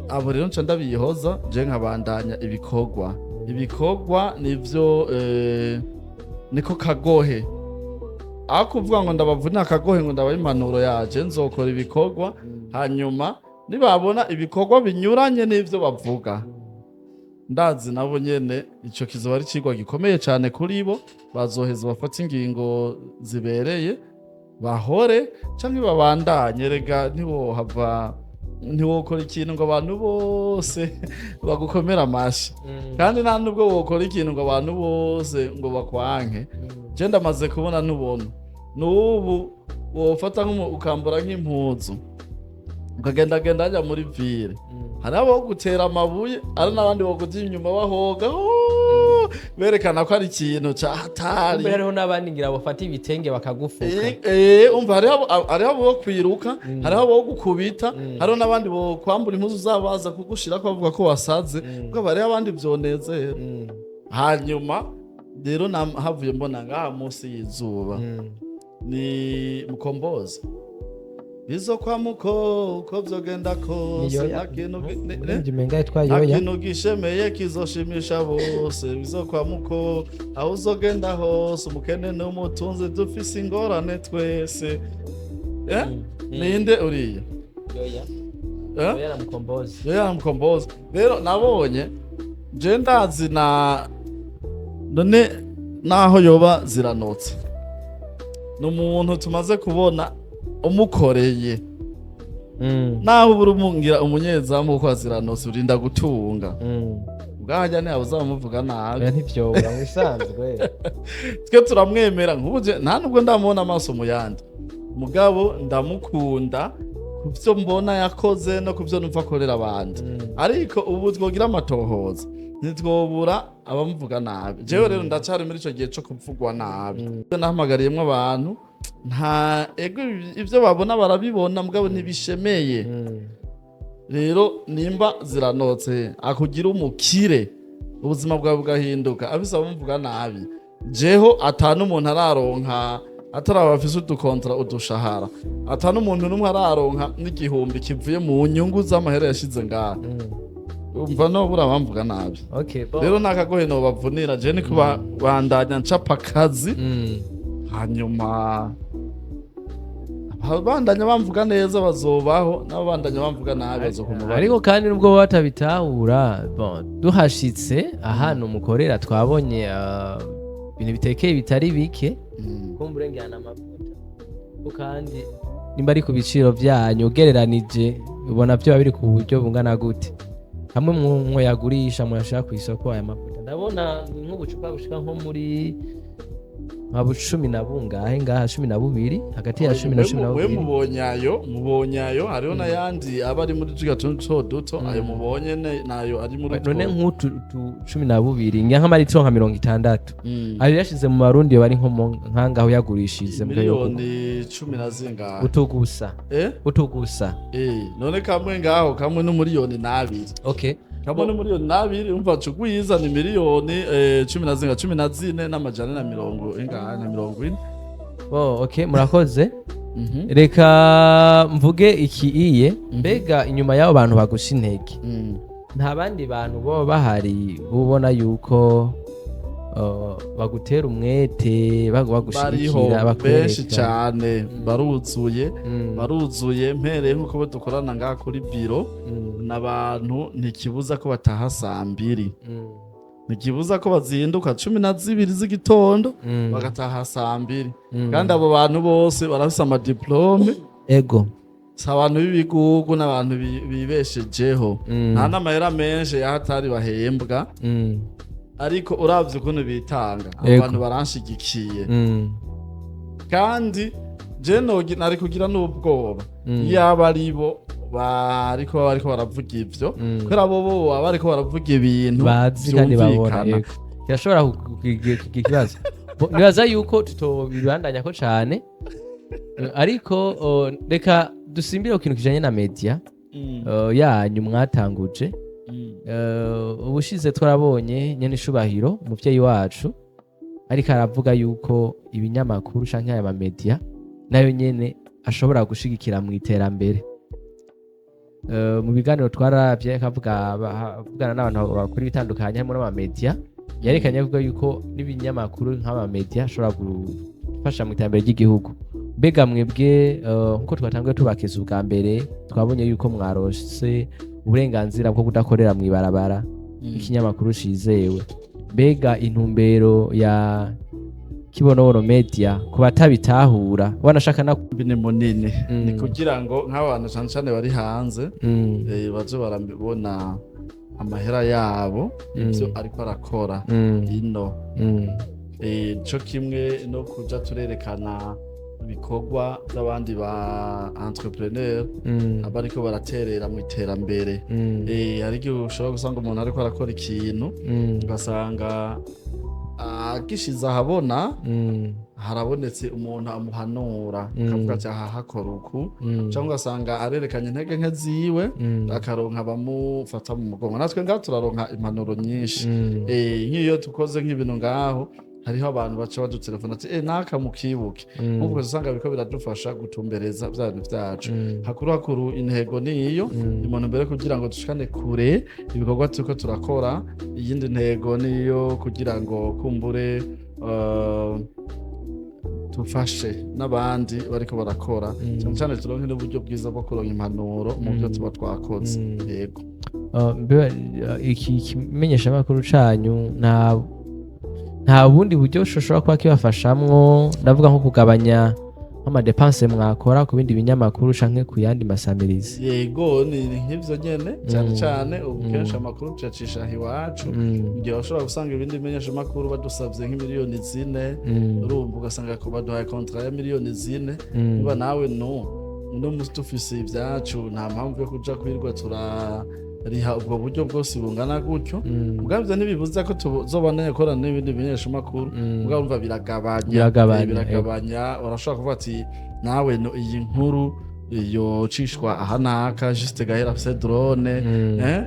abo rero nca ndabihoza je nkabandanya ibikorwa nivyo niko kagohe. Aho kuvuga ngo ndabavunira akagohe ngo ndabaha impanuro yaje, nzokora ibikorwa hanyuma nibabona ibikorwa binyuranye n'ivyo bavuga, ndazi nabo nyene ico kizoba ari cigwa gikomeye cane kuri bo, bazoheza bafata ingingo zibereye, bahore canke babandanye. Rega ntiwokora ikintu ngo abantu bose bagukomera amashi, kandi nta nubwo wokora ikintu ngo abantu bose ngo bakwanke. Je ndamaze kubona n'ubona n'ubu wofata ukambura nk'impuzu ukagendagenda ajya muri ville, hari abo gutera amabuye, ari n'abandi bokuja inyuma bahoga berekana ko ari ikintu ca hatari.
Hariho n'abandi ngira bafata ibitenge bakagufuka.
Umva hariho abo bo kwiruka, hariho abo bo gukubita, hariho n'abandi bo kwambura impuzu zabaza kugushirako bavuga ko wasaze, kuko hariho abandi vyonezera. Hanyuma rero havuye mbona ngaha munsi y'izuba ni Mukombozi, bizokwa muko uko vyogenda kose, nakintu gishemeye kizoshimisha bose. Bizokwa muko aho uzogenda hose, umukene n'umutunzi dufise ingorane twese. Ninde uriya? Yoya Mukombozi. Rero nabonye je ndazi none naho yoba ziranotse, n'umuntu tumaze kubona umukoreye, naho uburumungira umunyezamu uko aziranotse urinda gutunga, ubwahajya ntiyawe uzamuvuga nabi.
Ntivyobura mwisanzwe
twe turamwemera, nk'ubuje nta nubwo ndamubona amaso mu yandi, mugabo ndamukunda kuvyo mbona yakoze no kuvyo numva akorera abandi. Ariko ubu twogira amatohoza ntitwobura abamuvuga nabi. Jewe rero ndacari muri ico gihe co kuvugwa nabi, nahamagariyemwo abantu, nta ego ivyo babona barabibona mugabo ntibishemeye. Rero nimba ziranotse akugira umukire, ubuzima bwawe bugahinduka, abisa bamuvuga nabi. Jeho atanu umuntu araronka atarabafise udukontra udushahara, atanu umuntu numwe araronka n'igihumbi kivuye mu nyungu z'amahera yashize ngaha, umva no bura bamvuga nabi. Rero nakagohe no bavunira je ni kubandanya ncapa akazi, hanyuma abandanya bamvuga neza bazobaho, n'abandanya bamvuga nabi bazokumubara.
Ariko kandi nubwo batabitahura, duhashitse ahantu mukorera twabonye ibintu bitekeye bitari bike, kumburengana amavuta, kandi nimba ari ku biciro byanyu ugereranije ubona byo biri ku buryo bungana gute? Hamwe mu yagurisha muyashaka ku isoko aya mavuta, ndabona nk'ubucupa bushika nko muri mabu 10 na bungahe ngaha 12, hagati ya 10 na 12.
We mubonyayo hariho n'ayandi aba ari muri tuga duto, ayo mubonye nayo ari muri
none nk'utu 12 ngira nk'amari nka 60. Ayo yashize mu Barundi bari nko nkangaho yagurishije
miliyoni 10 na zingahe
utugusa.
None kamwe ngaho kamwe no miliyoni 2. Kamwe no miliyoni 2 umva cugwiza ni miliyoni 14 n'amajana na 40.
Murakoze. Reka mvuge ikiiye, mbega inyuma y'abo bantu bagusha intege, nta bandi bantu bo bahari ubona yuko bagutera umwete bagushigikira
benshi cyane, baruzuye mpereye nk'uko dukorana ngaha kuri biro, n'abantu ntikibuza ko bataha saa 2, ntikibuza ko bazinduka 12 z'igitondo bagataha saa 2, kandi abo bantu bose barafise amadiplome. Si abantu b'ibigugu n'abantu bibeshejeho, nta n'amahera menshi yahatari bahembwa, ariko uravye ukuntu bitanga, abantu baranshigikiye. Kandi je nari kugira n'ubwoba yaba aribo bariko baravuga ivyo, kubera bo bariko baravuga ibintu
bazi kandi babona. Kirashobora kugira ikibazo, nibaza yuko tutobibandanya ko cane, ariko reka dusimbire ku kintu kijanye na media yanyu mwatanguje. Ubushize twarabonye nyene ishubahiro umuvyeyi wacu ariko aravuga yuko ibinyamakuru canke aya media nayo nyene ashobora gushigikira mu iterambere. Mu biganiro twarabye kavugana n'abantu bakora ibitandukanye harimo n'amamedia, yerekanye avuga yuko n'ibinyamakuru nk'amamedia ashobora gufasha mu iterambere ry'igihugu. Mbega mwebwe nkuko twatanguye tubakiza ubwa mbere, twabonye yuko mwarose uburenganzira bwo kudakorera mu ibarabara ikinyamakuru cizewe. Mbega intumbero ya Kibonobono Media ku batabitahura wanashaka na
bine munini ni kugira ngo nk'abantu cyane bari hanze bazo barabibona amahera yabo ivyo ariko arakora ino cyo kimwe no kuja turerekana ibikorwa by'abandi ba entrepreneur abariko baraterera mu iterambere hari igihe ushobora gusanga umuntu ariko arakora ikintu ugasanga agishize ahabona harabonetse umuntu amuhanura akavuga ati aha hakora uku cyangwa ugasanga arerekanye intege nke ziwe akaronka abamufata mu mugongo. Natwe ngaho turaronka impanuro nyinshi nk'iyo tukoze nk'ibintu ngaho hariho abantu baca badutelefona ati naka mukibuke nk'uko usanga biriko biradufasha gutumbereza bya bintu byacu hakuru intego niyo umuntu mbere kugira ngo dushikane kure ibikorwa turiko turakora. Iyindi ntego niyo kugira ngo kumbure tufashe n'abandi bariko barakora cyane turonke n'uburyo bwiza bwo kuronka impanuro mu byo tuba twakoze. Yego
iki kimenyesha makuru canyu nta bundi buryo ushobora kuba kibafashamwo, ndavuga nko kugabanya nk'amadepanse mwakora ku bindi binyamakuru canke ku yandi masamirizi?
Yego ni nk'ivyo nyene cyane ubu kenshi amakuru tuyacisha iwacu igihe bashobora gusanga ibindi bimenyesha makuru badusavye nk'imiliyoni 4 urumva ugasanga ko baduhaye contrat ya miliyoni 4 niba nawe no mustufisi ibyacu nta mpamvu yo kuja kwirwa riha ubwo buryo bwose bungana gutyo. Ubwabyo ntibibuza ko tuzobana yakora n'ibindi bimenyesha makuru ubwumva biragabanya urashobora kuvuga ati nawe iyi nkuru yocishwa aha naka juste gahera afise drone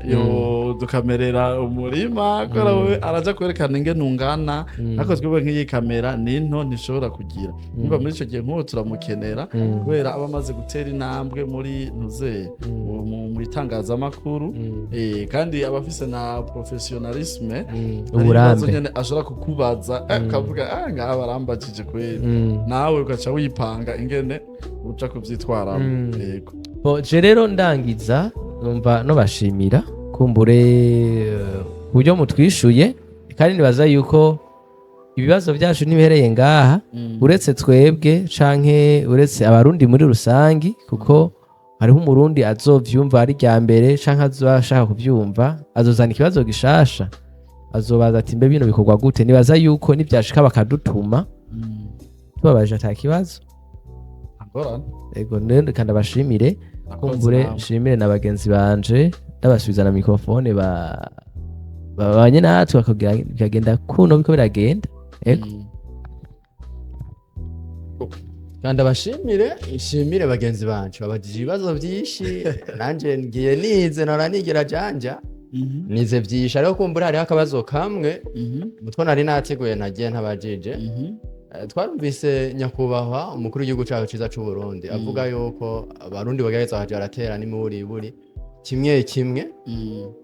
yo dukamerera umurima kora we araja kwerekana ingene ungana ariko twebwe nk'iyi kamera ninto ntishobora kugira niba muri ico gihe nk'uwo turamukenera kubera aba amaze gutera intambwe muri ntuze mu itangazamakuru kandi aba afise na professionalisme
uburambe
nyene ashobora kukubaza akavuga ngaha barambajije kweri nawe ugaca wipanga ingene uca kuvyitwara. Yego
je rero ndangiza numva no bashimira kumbure uburyo mutwishuye kandi nibaza yuko ibibazo byacu nibereye ngaha uretse twebwe canke uretse abarundi muri rusangi, kuko hariho umurundi azovyumva ari rya mbere canke azashaka kuvyumva azozana ikibazo gishasha azobaza ati mbe bino bikorwa gute. Nibaza yuko nivyashika bakadutuma tubabaje ata kibazo. Ego nende kandi abashimire kumbure nshimire na bagenzi banje ndabasubiza na mikrofone babanye natwe bakagenda kuno biko biragenda. Ego
kandi abashimire nshimire bagenzi banje babajije ibibazo byinshi nanje ngiye nize nora nigera janja nize byinshi ariko kumbura hari akabazo kamwe mutwo nari nateguye nagiye ntabajije. Twarumvise nyakubahwa umukuru w'igihugu cyacu ciza cy'u Burundi avuga yuko abarundi bagaheza baje baratera ni muri kimwe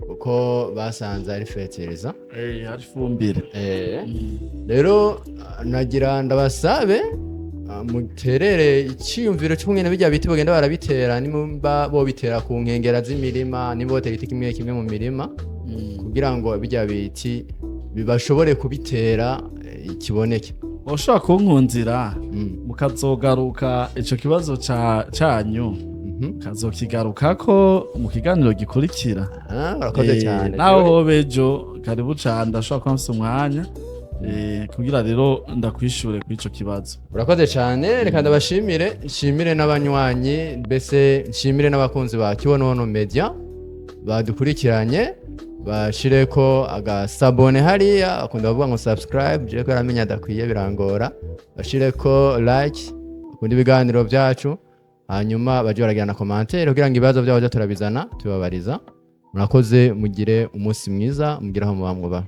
uko basanze ari fertilizer
ari fumbire.
Rero nagira ndabasabe muterere icyumviro cy'umwene bijya biti bagenda barabitera nimba bo bitera ku nkengera z'imirima nimba botera igiti kimwe mu mirima kugira ngo bijya biti bibashobore kubitera ikiboneke.
Ushaka kunkunzira mukazogaruka ico kibazo canyu kazokigaruka ko mu kiganiro gikurikira.
Barakoze cyane
naho hobejo karibu cyane ndashaka kwamsa umwanya kugira rero ndakwishure kuri ico kibazo.
Urakoze cyane reka ndabashimire nshimire n'abanywanyi mbese nshimire n'abakunzi ba Kibonobono Media badukurikiranye bashireko agasabone hariya akunda bavuga ngo subscribe je ko aramenya adakwiye birangora bashireko like akunda ibiganiro byacu hanyuma baje baragira na commentaire kugira ngo ibibazo byabo turabizana tubabariza. Murakoze mugire umunsi mwiza mugiraho mubamwe ba